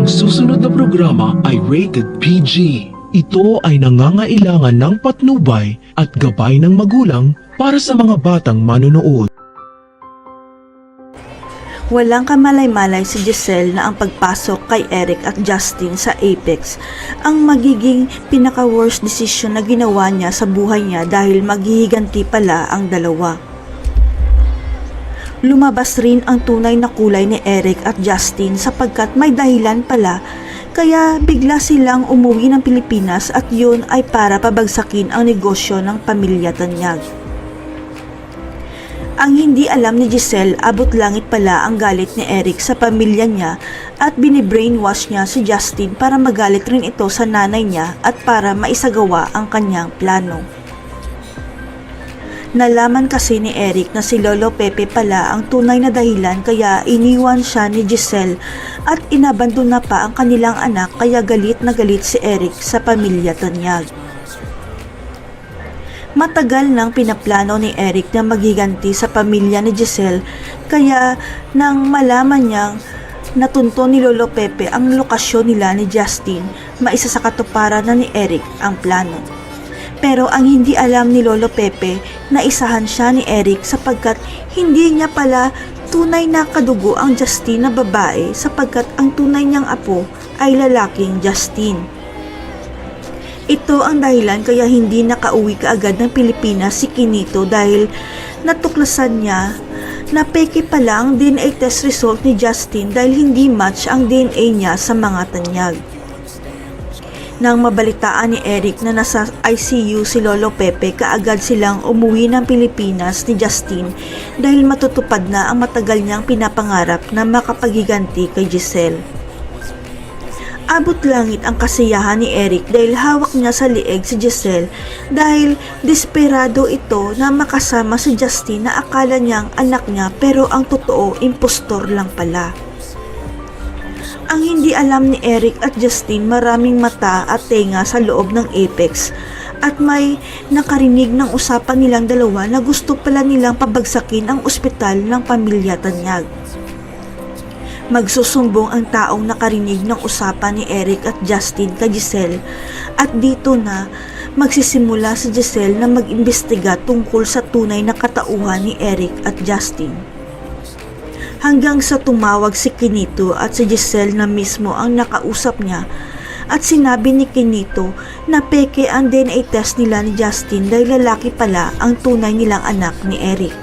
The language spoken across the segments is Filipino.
Ang susunod na programa ay rated PG. Ito ay nangangailangan ng patnubay at gabay ng magulang para sa mga batang manonood. Walang kamalay-malay si Giselle na ang pagpasok kay Eric at Justin sa Apex ang magiging pinaka-worst decision na ginawa niya sa buhay niya dahil maghihiganti pala ang dalawa. Lumabas rin ang tunay na kulay ni Eric at Justin sapagkat may dahilan pala kaya bigla silang umuwi ng Pilipinas at yun ay para pabagsakin ang negosyo ng pamilya Tanyag. Ang hindi alam ni Giselle, abot langit pala ang galit ni Eric sa pamilya niya at binibrainwash niya si Justin para magalit rin ito sa nanay niya at para maisagawa ang kanyang plano. Nalaman kasi ni Eric na si Lolo Pepe pala ang tunay na dahilan kaya iniwan siya ni Giselle at inabandon na pa ang kanilang anak kaya galit na galit si Eric sa pamilya Tanyag. Matagal nang pinaplano ni Eric na maghiganti sa pamilya ni Giselle kaya nang malaman niyang natunto ni Lolo Pepe ang lokasyon nila ni Justin, maisa sa katuparan na ni Eric ang plano. Pero ang hindi alam ni Lolo Pepe na isahan siya ni Eric sapagkat hindi niya pala tunay na kadugo ang Justin na babae sapagkat ang tunay niyang apo ay lalaking Justin. Ito ang dahilan kaya hindi nakauwi kaagad ng Pilipinas si Quinito dahil natuklasan niya na peke pala ang DNA test result ni Justin dahil hindi match ang DNA niya sa mga Tanyag. Nang mabalitaan ni Eric na nasa ICU si Lolo Pepe, kaagad silang umuwi ng Pilipinas ni Justin dahil matutupad na ang matagal niyang pinapangarap na makapaghiganti kay Giselle. Abot langit ang kasiyahan ni Eric dahil hawak niya sa lieg si Giselle dahil desperado ito na makasama si Justin na akala niyang anak niya pero ang totoo impostor lang pala. Ang hindi alam ni Eric at Justin, maraming mata at tenga sa loob ng Apex at may nakarinig ng usapan nilang dalawa na gusto pala nilang pabagsakin ang ospital ng pamilya Tanyag. Magsusumbong ang taong nakarinig ng usapan ni Eric at Justin kay Giselle at dito na magsisimula si Giselle na mag-imbestiga tungkol sa tunay na katauhan ni Eric at Justin. Hanggang sa tumawag si Quinito at si Giselle na mismo ang nakausap niya at sinabi ni Quinito na peke ang DNA test nila ni Justin dahil lalaki pala ang tunay nilang anak ni Eric.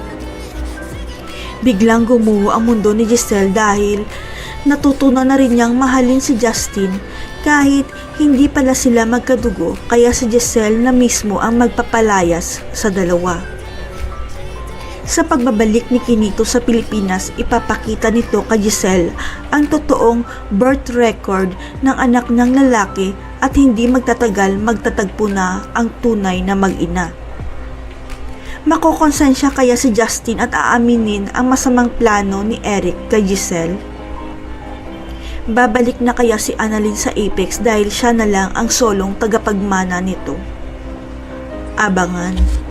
Biglang gumuho ang mundo ni Giselle dahil natutunan na rin niyang mahalin si Justin kahit hindi pala sila magkadugo kaya si Giselle na mismo ang magpapalayas sa dalawa. Sa pagbabalik ni Quinito sa Pilipinas, ipapakita nito kay Giselle ang totoong birth record ng anak niyang lalaki at hindi magtatagal magtatagpo na ang tunay na mag-ina. Makokonsensya kaya si Justin at aaminin ang masamang plano ni Eric kay Giselle? Babalik na kaya si Annalyn sa Apex dahil siya na lang ang solong tagapagmana nito? Abangan.